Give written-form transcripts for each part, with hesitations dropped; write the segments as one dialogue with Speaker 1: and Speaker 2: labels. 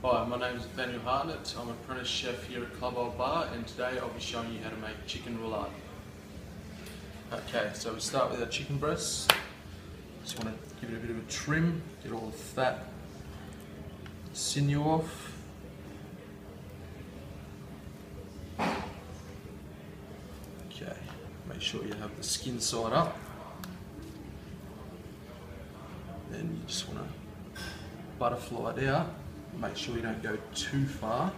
Speaker 1: Hi, my name is Nathaniel. I'm an apprentice chef here at Club Old Bar, and today I'll be showing you how to make chicken roulade. Okay, so we start with our chicken breasts. Just want to give it a bit of a trim, get all the fat, sinew off. Okay, make sure you have the skin side up. Then you just want to butterfly it out. Make sure you don't go too far.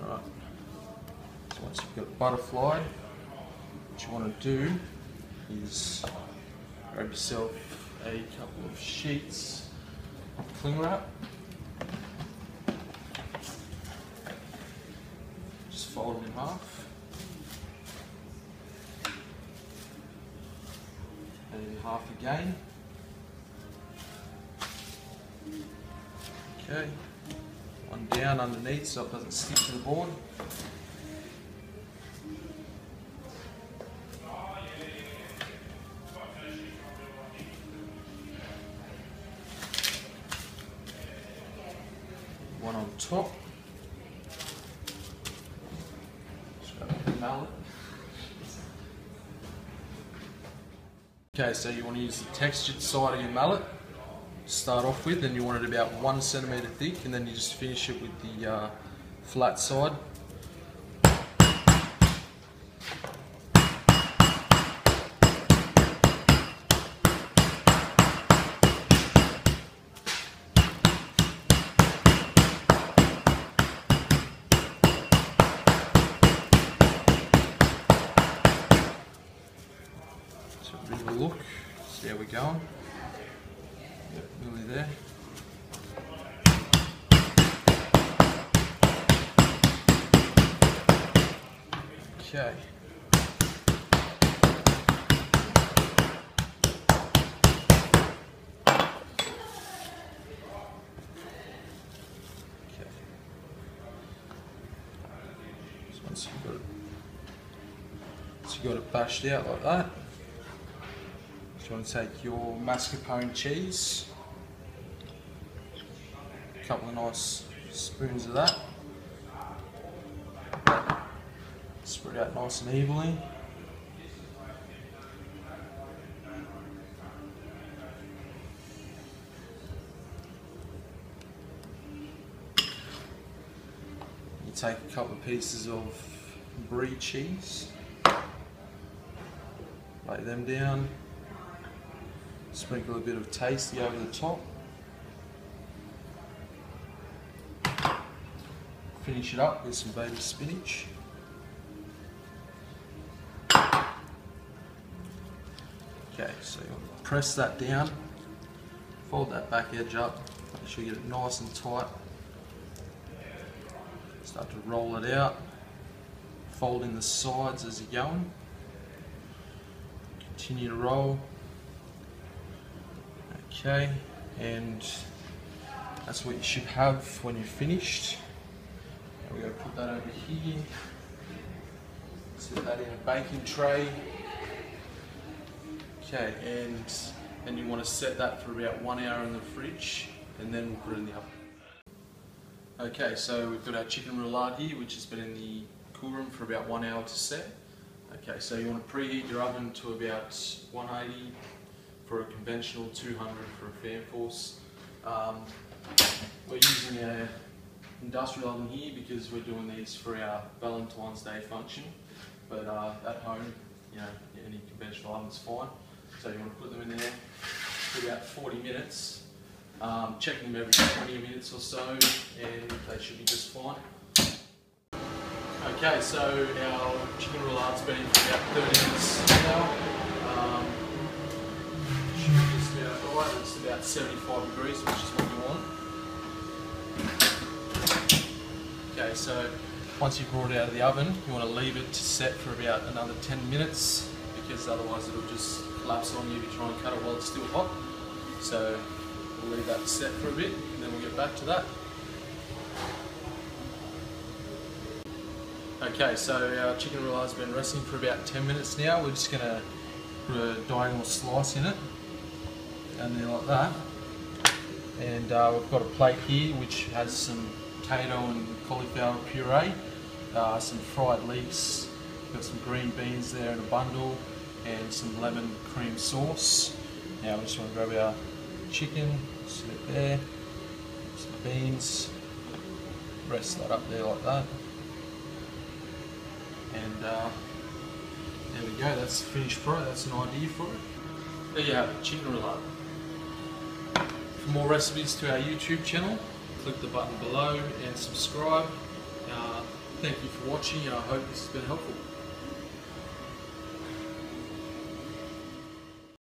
Speaker 1: Alright, so once you've got it butterflied, what you want to do is grab yourself a couple of sheets of cling wrap. Just fold it in half. And in half again. Okay, one down underneath so it doesn't stick to the board. One on top. Just grab a mallet. Okay, so you want to use the textured side of your mallet. Start off with, and you want it about 1 centimetre thick, and then you just finish it with the flat side. So a bit of a look, see how we're going. Yep, nearly there. Okay. So once you've got it bashed out like that, you want to take your mascarpone cheese, a couple of nice spoons of that, spread out nice and evenly. You take a couple of pieces of brie cheese, lay them down. Sprinkle a bit of tasty over the top. Finish it up with some baby spinach. Okay, so you want to press that down, fold that back edge up, make sure you get it nice and tight. Start to roll it out, fold in the sides as you're going. Continue to roll. Okay, and that's what you should have when you're finished. Now we're going to put that over here, set that in a baking tray. Okay, and then you want to set that for about 1 hour in the fridge, and then we'll put it in the oven. Okay, so we've got our chicken roulade here, which has been in the cool room for about 1 hour to set. Okay, so you want to preheat your oven to about 180 for a conventional, 200 for a fan force. We're using an industrial oven here because we're doing these for our Valentine's Day function, but at home, you know, any conventional oven's fine. So you want to put them in there for about 40 minutes, checking them every 20 minutes or so, and they should be just fine. Okay, so our chicken roulade's been for about 30 minutes now. It's about 75 degrees, which is what you want. Okay, so once you've brought it out of the oven, you want to leave it to set for about another 10 minutes, because otherwise it'll just collapse on you if you try and cut it while it's still hot. So we'll leave that set for a bit, and then we'll get back to that. Okay, so our chicken roulade's been resting for about 10 minutes now. We're just going to put a diagonal slice in it, down there like that. And we've got a plate here which has some potato and cauliflower puree, some fried leeks, we've got some green beans there in a bundle, and some lemon cream sauce. Now we just want to grab our chicken, sit it there, some beans, rest that up there like that. And there we go, that's the finished product, that's an idea for it. There you have it, chicken roulade. For more recipes to our YouTube channel, click the button below and subscribe. Thank you for watching, and I hope this has been helpful.